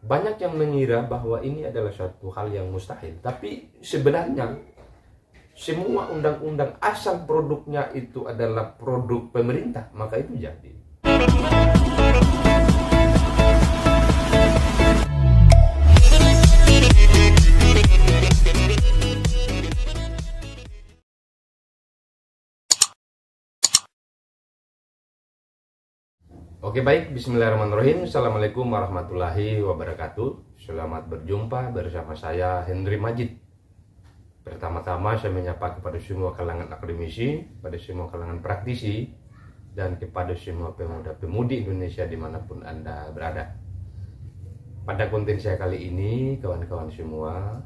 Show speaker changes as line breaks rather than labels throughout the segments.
Banyak yang mengira bahwa ini adalah suatu hal yang mustahil, tapi sebenarnya semua undang-undang asal produknya itu adalah produk pemerintah, maka itu jadi. Oke, baik, bismillahirrahmanirrahim. Assalamualaikum warahmatullahi wabarakatuh. Selamat berjumpa bersama saya Hendry Majid. Pertama-tama saya menyapa kepada semua kalangan akademisi, pada semua kalangan praktisi, dan kepada semua pemuda-pemudi Indonesia dimanapun Anda berada. Pada konten saya kali ini, kawan-kawan semua,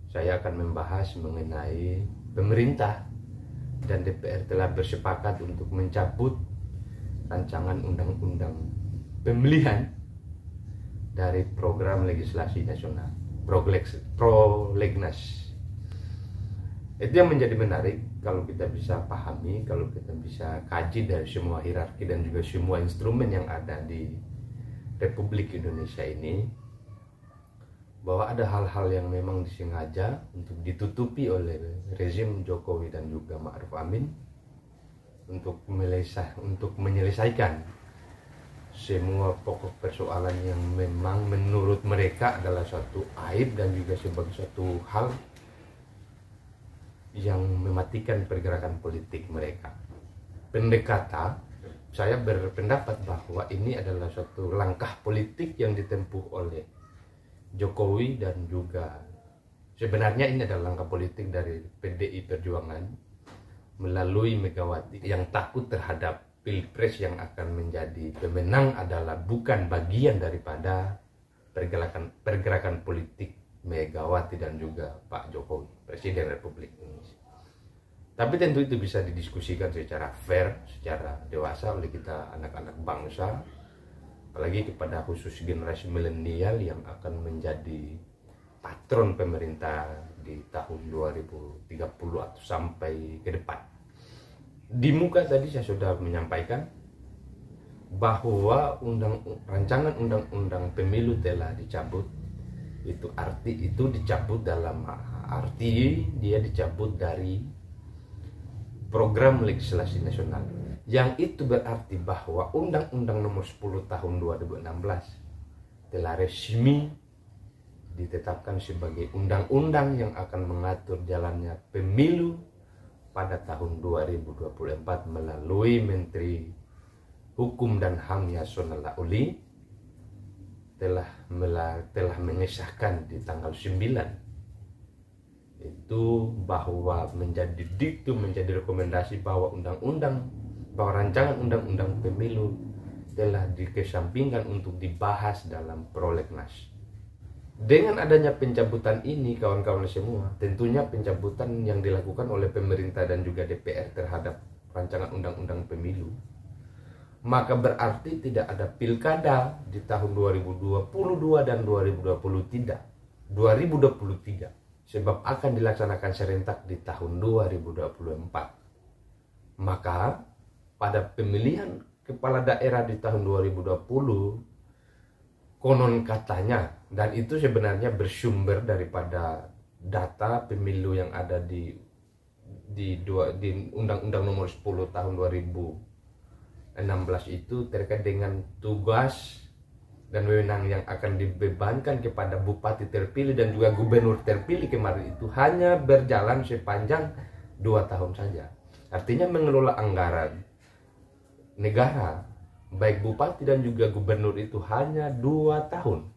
saya akan membahas mengenai pemerintah dan DPR telah bersepakat untuk mencabut rancangan undang-undang pemilihan dari program legislasi nasional, prolegnas. Itu yang menjadi menarik kalau kita bisa pahami, kalau kita bisa kaji dari semua hierarki dan juga semua instrumen yang ada di Republik Indonesia ini, bahwa ada hal-hal yang memang disengaja untuk ditutupi oleh rezim Jokowi dan juga Ma'ruf Amin untuk menyelesaikan semua pokok persoalan yang memang menurut mereka adalah suatu aib dan juga sebagai suatu hal yang mematikan pergerakan politik mereka. Pendekatan, saya berpendapat bahwa ini adalah suatu langkah politik yang ditempuh oleh Jokowi dan juga sebenarnya ini adalah langkah politik dari PDI Perjuangan melalui Megawati yang takut terhadap pilpres yang akan menjadi pemenang adalah bukan bagian daripada pergerakan politik Megawati dan juga Pak Jokowi, Presiden Republik Indonesia. Tapi tentu itu bisa didiskusikan secara fair, secara dewasa oleh kita anak-anak bangsa, apalagi kepada khusus generasi milenial yang akan menjadi patron pemerintah di tahun 2030 atau sampai ke depan. Di muka tadi saya sudah menyampaikan bahwa rancangan undang-undang pemilu telah dicabut. Itu dicabut dalam arti dia dicabut dari program legislasi nasional. Yang itu berarti bahwa Undang-Undang Nomor 10 Tahun 2016 telah resmi ditetapkan sebagai undang-undang yang akan mengatur jalannya pemilu pada tahun 2024 melalui Menteri Hukum dan HAM Yasona Lauli telah mengesahkan di tanggal 9 itu bahwa menjadi rekomendasi bahwa rancangan undang-undang pemilu telah dikesampingkan untuk dibahas dalam prolegnas. Dengan adanya pencabutan ini, kawan-kawan semua, tentunya pencabutan yang dilakukan oleh pemerintah dan juga DPR terhadap rancangan undang-undang pemilu, maka berarti tidak ada pilkada di tahun 2022 dan 2023, sebab akan dilaksanakan serentak di tahun 2024. Maka pada pemilihan kepala daerah di tahun 2020, konon katanya, dan itu sebenarnya bersumber daripada data pemilu yang ada di Undang-Undang Nomor 10 Tahun 2016 itu terkait dengan tugas dan wewenang yang akan dibebankan kepada bupati terpilih dan juga gubernur terpilih kemarin itu hanya berjalan sepanjang 2 tahun saja. Artinya mengelola anggaran negara baik bupati dan juga gubernur itu hanya 2 tahun.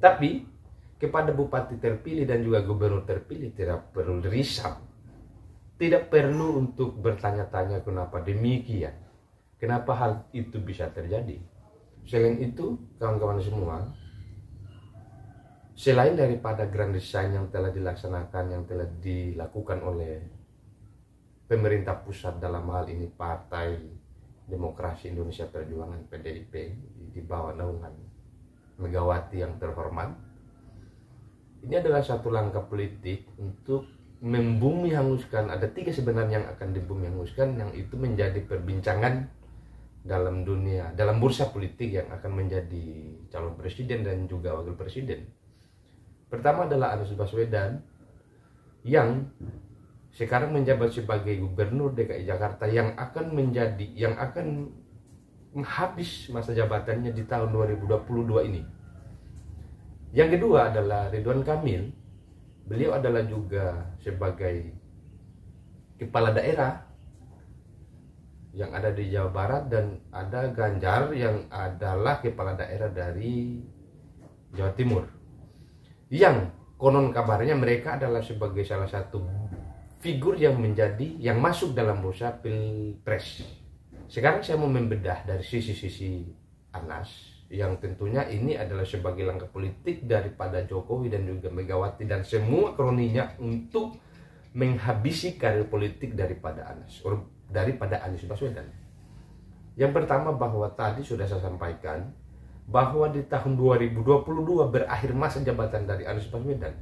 Tapi kepada bupati terpilih dan juga gubernur terpilih tidak perlu risau, tidak perlu untuk bertanya-tanya kenapa demikian, kenapa hal itu bisa terjadi. Selain itu, kawan-kawan semua, selain daripada grand design yang telah dilaksanakan, yang telah dilakukan oleh pemerintah pusat, dalam hal ini Partai Demokrasi Indonesia Perjuangan PDIP di bawah naungan Megawati yang terhormat, ini adalah satu langkah politik untuk membumi hanguskan. Ada 3 sebenarnya yang akan dibumi hanguskan, yang itu menjadi perbincangan dalam bursa politik yang akan menjadi calon presiden dan juga wakil presiden. Pertama adalah Anies Baswedan yang sekarang menjabat sebagai gubernur DKI Jakarta yang akan habis masa jabatannya di tahun 2022 ini. Yang kedua adalah Ridwan Kamil. Beliau adalah juga sebagai kepala daerah yang ada di Jawa Barat, dan ada Ganjar yang adalah kepala daerah dari Jawa Timur. Yang konon kabarnya mereka adalah sebagai salah satu figur yang masuk dalam bursa Pilpres. Sekarang saya mau membedah dari sisi-sisi Anas, yang tentunya ini adalah sebagai langkah politik daripada Jokowi dan juga Megawati dan semua kroninya untuk menghabisi karir politik daripada Anies Baswedan. Yang pertama, bahwa tadi sudah saya sampaikan bahwa di tahun 2022 berakhir masa jabatan dari Anies Baswedan.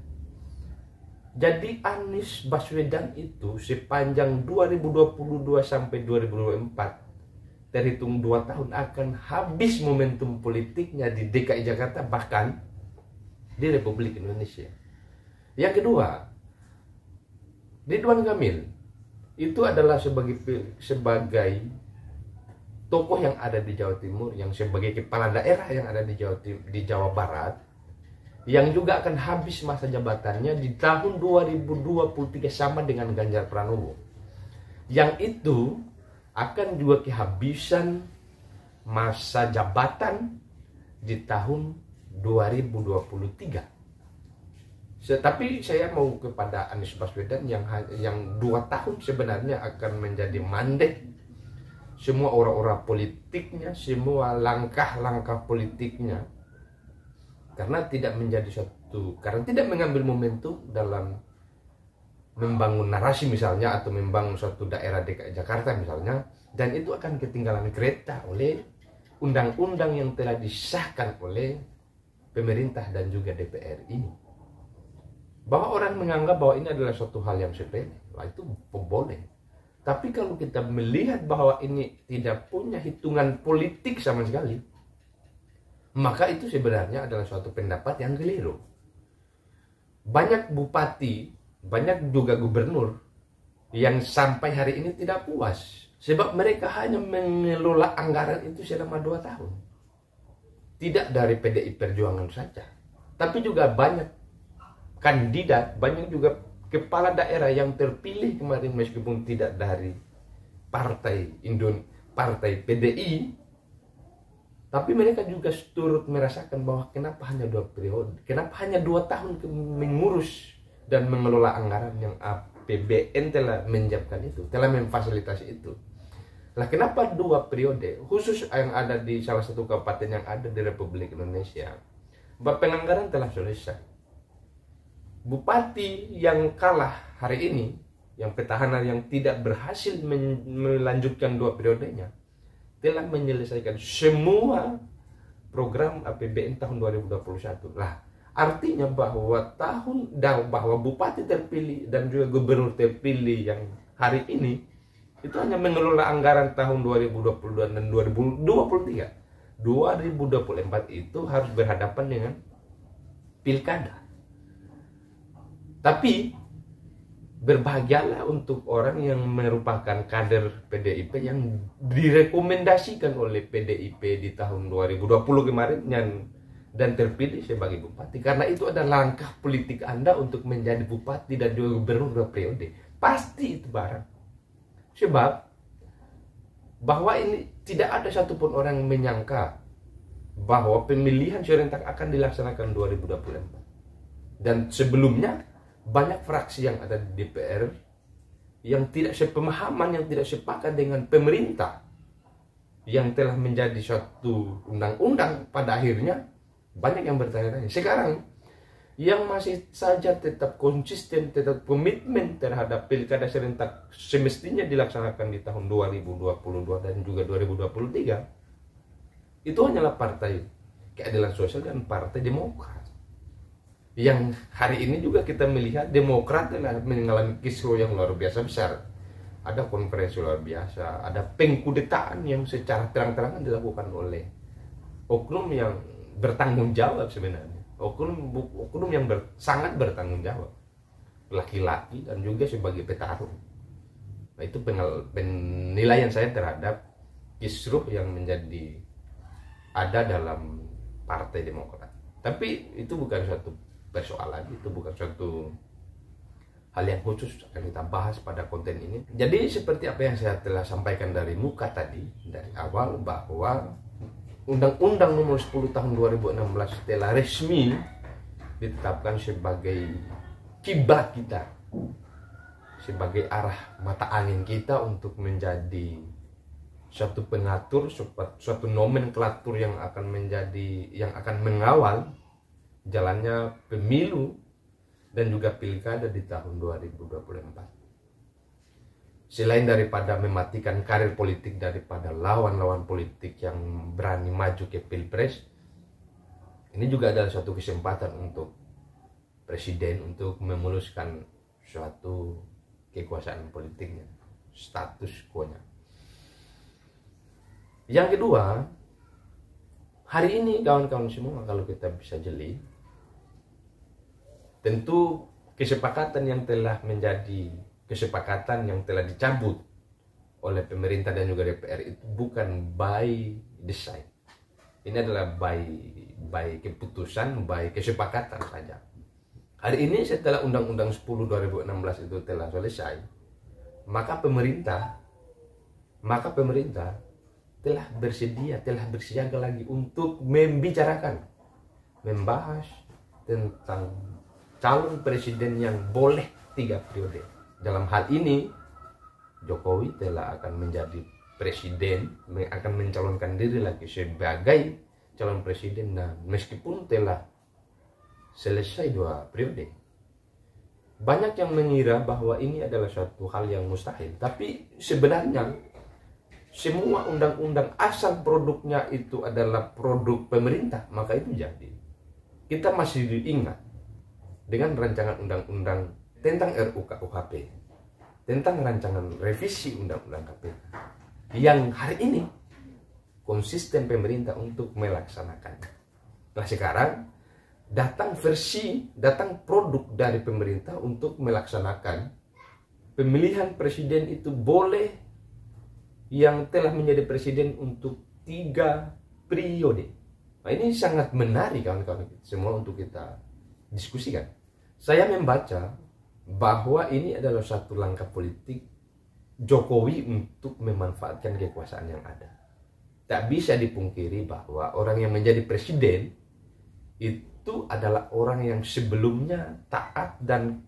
Jadi Anies Baswedan itu sepanjang 2022 sampai 2024, terhitung 2 tahun, akan habis momentum politiknya di DKI Jakarta, bahkan di Republik Indonesia. Yang kedua, Ridwan Kamil itu adalah sebagai tokoh yang ada di Jawa Timur, yang sebagai kepala daerah yang ada di Jawa Barat, yang juga akan habis masa jabatannya di tahun 2023 sama dengan Ganjar Pranowo. Yang itu akan juga kehabisan masa jabatan di tahun 2023. Tapi saya mau kepada Anies Baswedan yang 2 tahun sebenarnya akan menjadi mandek semua orang-orang politiknya, semua langkah-langkah politiknya, karena tidak mengambil momentum dalam membangun narasi misalnya, atau membangun suatu daerah DKI Jakarta misalnya, dan itu akan ketinggalan kereta oleh undang-undang yang telah disahkan oleh pemerintah dan juga DPR ini. Bahwa orang menganggap bahwa ini adalah suatu hal yang sepele, itu boleh. Tapi kalau kita melihat bahwa ini tidak punya hitungan politik sama sekali, maka itu sebenarnya adalah suatu pendapat yang keliru. Banyak bupati, banyak juga gubernur yang sampai hari ini tidak puas, sebab mereka hanya mengelola anggaran itu selama 2 tahun. Tidak dari PDI Perjuangan saja, tapi juga banyak kandidat, banyak juga kepala daerah yang terpilih kemarin meskipun tidak dari partai PDI, tapi mereka juga turut merasakan bahwa kenapa hanya 2 periode, kenapa hanya 2 tahun mengurus dan mengelola anggaran yang APBN telah menyiapkan itu, telah memfasilitasi itu. Lah kenapa 2 periode, khusus yang ada di salah satu kabupaten yang ada di Republik Indonesia, penganggaran telah selesai. Bupati yang kalah hari ini, yang petahana yang tidak berhasil melanjutkan 2 periodenya, telah menyelesaikan semua program APBN tahun 2021. Lah artinya bahwa bupati terpilih dan juga gubernur terpilih yang hari ini itu hanya mengelola anggaran tahun 2022 dan 2023. 2024 itu harus berhadapan dengan pilkada. Tapi berbahagialah untuk orang yang merupakan kader PDIP yang direkomendasikan oleh PDIP di tahun 2020 kemarin dan terpilih sebagai bupati, karena itu adalah langkah politik Anda untuk menjadi bupati dan juga gubernur 2 periode. Pasti itu barang. Sebab bahwa ini tidak ada satupun orang yang menyangka bahwa pemilihan serentak akan dilaksanakan 2024. Dan sebelumnya banyak fraksi yang ada di DPR yang tidak sepemahaman, yang tidak sepakat dengan pemerintah yang telah menjadi suatu undang-undang. Pada akhirnya banyak yang bertanya-tanya. Sekarang yang masih saja tetap konsisten, tetap komitmen terhadap pilkada serentak semestinya dilaksanakan di tahun 2022 dan juga 2023, itu hanyalah Partai Keadilan Sosial dan Partai Demokrat. Yang hari ini juga kita melihat Demokrat telah mengalami kisruh yang luar biasa besar. ada konferensi luar biasa, ada pengkudetaan yang secara terang-terangan dilakukan oleh oknum yang bertanggung jawab sebenarnya, oknum yang sangat bertanggung jawab, laki-laki dan juga sebagai petarung. Nah, itu penilaian saya terhadap kisruh yang menjadi ada dalam Partai Demokrat. Tapi itu bukan suatu persoalan, itu bukan suatu hal yang khusus akan kita bahas pada konten ini. Jadi seperti apa yang saya telah sampaikan dari muka tadi, dari awal, bahwa Undang-Undang Nomor 10 Tahun 2016 telah resmi ditetapkan sebagai kiblat kita, sebagai arah mata angin kita untuk menjadi suatu pengatur, suatu nomenklatur yang akan mengawal jalannya pemilu dan juga pilkada di tahun 2024. Selain daripada mematikan karir politik daripada lawan-lawan politik yang berani maju ke pilpres, ini juga adalah suatu kesempatan untuk presiden untuk memuluskan suatu kekuasaan politiknya, status quo-nya. Yang kedua, hari ini kawan-kawan semua, kalau kita bisa jeli, tentu kesepakatan yang telah dicabut oleh pemerintah dan juga DPR itu bukan by design. Ini adalah by keputusan, by kesepakatan saja. Hari ini setelah Undang-Undang 10 2016 itu telah selesai, maka pemerintah telah bersiaga lagi untuk membahas tentang calon presiden yang boleh 3 periode. Dalam hal ini, Jokowi telah akan menjadi presiden, akan mencalonkan diri lagi sebagai calon presiden, dan meskipun telah selesai 2 periode. Banyak yang mengira bahwa ini adalah suatu hal yang mustahil, tapi sebenarnya semua undang-undang asal produknya itu adalah produk pemerintah, maka itu jadi. Kita masih diingat dengan rancangan undang-undang tentang RUU-KUHP, tentang rancangan revisi undang-undang KPK, yang hari ini konsisten pemerintah untuk melaksanakan. Nah, sekarang datang produk dari pemerintah untuk melaksanakan pemilihan presiden itu boleh yang telah menjadi presiden untuk 3 periode. Nah, ini sangat menarik kawan-kawan semua untuk kita diskusikan. Saya membaca bahwa ini adalah satu langkah politik Jokowi untuk memanfaatkan kekuasaan yang ada. Tak bisa dipungkiri bahwa orang yang menjadi presiden itu adalah orang yang sebelumnya taat dan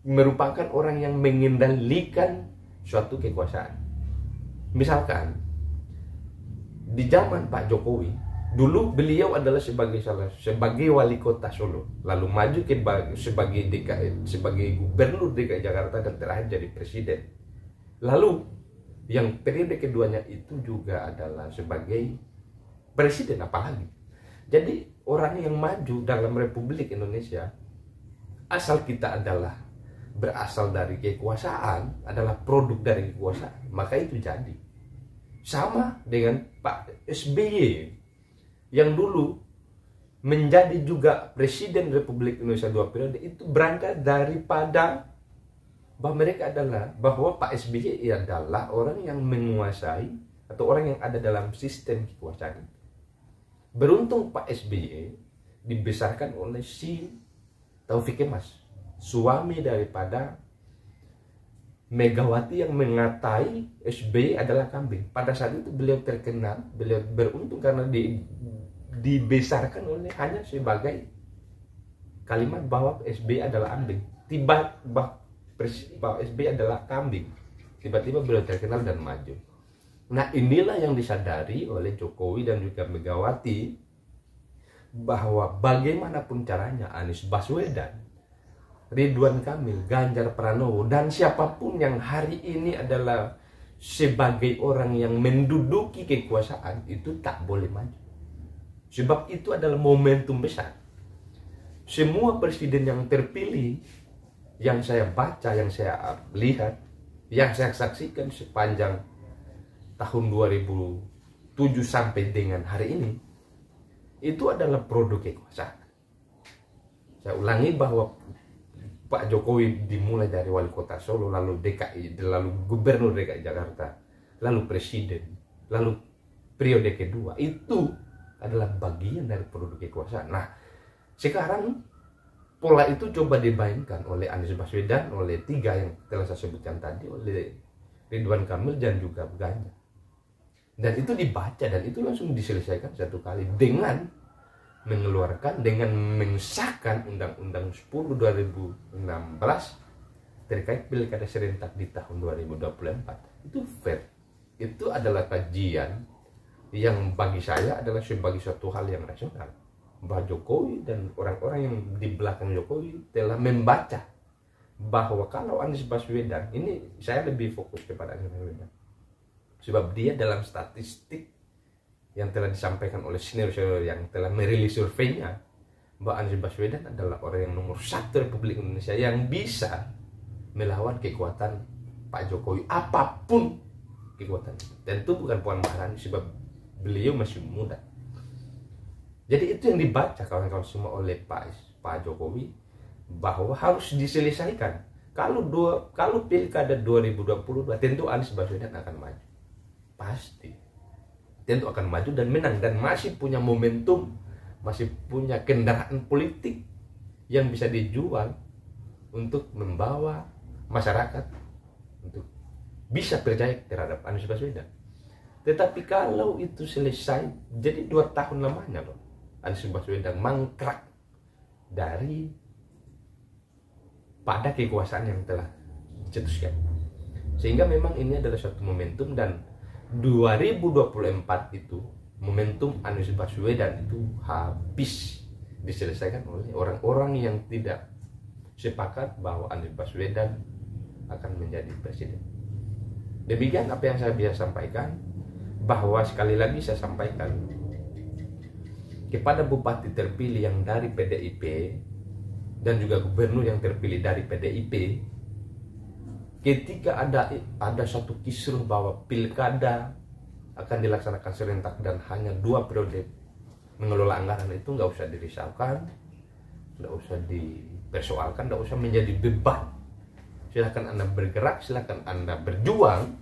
merupakan orang yang mengendalikan suatu kekuasaan. Misalkan di zaman Pak Jokowi, dulu beliau adalah sebagai wali kota Solo, lalu maju sebagai gubernur DKI Jakarta dan terakhir jadi presiden. Lalu yang periode keduanya itu juga adalah sebagai presiden apalagi. Jadi orang yang maju dalam Republik Indonesia, asal kita adalah berasal dari kekuasaan, adalah produk dari kekuasaan, maka itu jadi. Sama dengan Pak SBY yang dulu menjadi juga presiden Republik Indonesia 2 periode, itu berangkat daripada bahwa Pak SBY adalah orang yang menguasai atau orang yang ada dalam sistem kekuasaan. Beruntung Pak SBY dibesarkan oleh si Taufik Kemas, suami daripada Megawati, yang mengatai SBY adalah kambing. Pada saat itu beliau terkenal, beliau beruntung karena dibesarkan oleh hanya sebagai kalimat bahwa SBY adalah kambing. Bahwa SBY adalah kambing. Tiba-tiba beliau terkenal dan maju. Nah, inilah yang disadari oleh Jokowi dan juga Megawati, bahwa bagaimanapun caranya Anies Baswedan, Ridwan Kamil, Ganjar Pranowo, dan siapapun yang hari ini adalah sebagai orang yang menduduki kekuasaan itu tak boleh maju. Sebab itu adalah momentum besar. Semua presiden yang terpilih, yang saya baca, yang saya lihat, yang saya saksikan sepanjang tahun 2007 sampai dengan hari ini, itu adalah produk kekuasaan. Saya ulangi bahwa Pak Jokowi dimulai dari wali kota Solo, lalu DKI, lalu gubernur DKI Jakarta, lalu presiden, lalu periode kedua, itu adalah bagian dari produk kekuasaan. Nah, sekarang pola itu coba dimainkan oleh Anies Baswedan, oleh tiga yang telah saya sebutkan tadi, oleh Ridwan Kamil dan juga Ganjar. Dan itu dibaca dan itu langsung diselesaikan satu kali dengan mengeluarkan, dengan mengesahkan Undang-Undang 10 2016 terkait pilkada serentak di tahun 2024. Itu fair. Itu adalah kajian yang bagi saya adalah sebagai suatu hal yang rasional. Bahwa Jokowi dan orang-orang yang di belakang Jokowi telah membaca bahwa kalau Anies Baswedan, ini saya lebih fokus kepada Anies Baswedan, sebab dia dalam statistik yang telah disampaikan oleh senior-senior yang telah merilis surveinya, bahwa Anies Baswedan adalah orang yang nomor 1 Republik Indonesia yang bisa melawan kekuatan Pak Jokowi, apapun kekuatan. Tentu bukan Puan Maharani, sebab beliau masih muda. Jadi itu yang dibaca kawan-kawan semua oleh Pak Jokowi, bahwa harus diselesaikan. Kalau pilkada 2022 tentu Anies Baswedan akan maju. Pasti. Tentu akan maju dan menang, dan masih punya momentum, masih punya kendaraan politik yang bisa dijual untuk membawa masyarakat untuk bisa percaya terhadap Anies Baswedan. Tetapi kalau itu selesai, jadi 2 tahun lamanya loh Anies Baswedan mangkrak dari pada kekuasaan yang telah dicetuskan. Sehingga memang ini adalah suatu momentum, dan 2024 itu momentum Anies Baswedan itu habis diselesaikan oleh orang-orang yang tidak sepakat bahwa Anies Baswedan akan menjadi presiden. Demikian apa yang saya bisa sampaikan, bahwa sekali lagi saya sampaikan kepada bupati terpilih yang dari PDIP dan juga gubernur yang terpilih dari PDIP, ketika ada satu kisruh bahwa pilkada akan dilaksanakan serentak dan hanya 2 periode mengelola anggaran, itu nggak usah dirisaukan, nggak usah dipersoalkan, nggak usah menjadi beban. Silakan Anda bergerak, silakan Anda berjuang,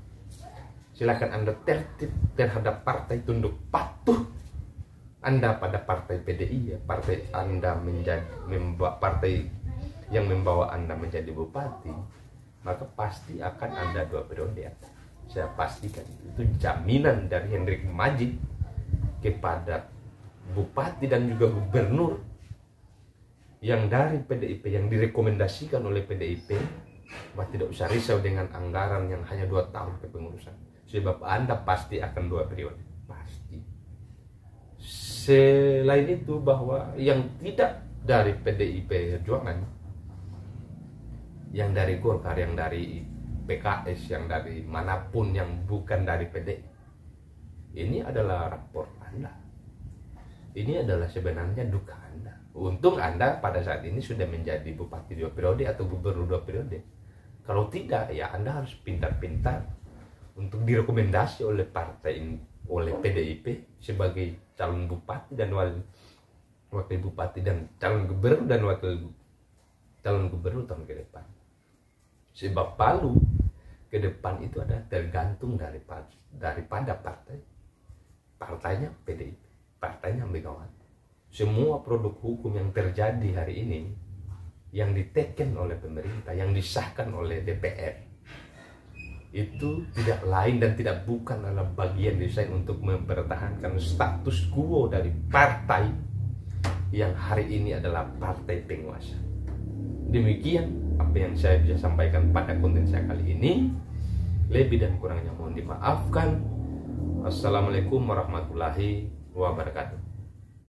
silakan Anda tertib terhadap partai, tunduk patuh Anda pada partai PDI, ya, partai Anda partai yang membawa Anda menjadi bupati, maka pasti akan ada 2 periode. Saya pastikan itu jaminan dari Hendrik Majid kepada bupati dan juga gubernur yang dari PDIP, yang direkomendasikan oleh PDIP, bahwa tidak usah risau dengan anggaran yang hanya 2 tahun kepengurusan, sebab Anda pasti akan 2 periode, pasti. Selain itu, bahwa yang tidak dari PDIP Perjuangan, yang dari Golkar, yang dari PKS, yang dari manapun yang bukan dari PDI, ini adalah rapor Anda. Ini adalah sebenarnya duka Anda. Untung Anda pada saat ini sudah menjadi bupati 2 periode atau gubernur 2 periode. Kalau tidak, ya Anda harus pintar-pintar untuk direkomendasi oleh partai, oleh PDIP sebagai calon bupati dan wakil bupati, dan calon gubernur dan wakil calon gubernur tahun ke depan. Sebab Palu ke depan itu ada tergantung daripada partainya PDIP, partainya Megawati. Semua produk hukum yang terjadi hari ini, yang diteken oleh pemerintah, yang disahkan oleh DPR, itu tidak lain dan tidak bukan adalah bagian desain untuk mempertahankan status quo dari partai yang hari ini adalah partai penguasa. Demikian apa yang saya bisa sampaikan pada konten saya kali ini. Lebih dan kurangnya mohon dimaafkan. Wassalamualaikum warahmatullahi wabarakatuh.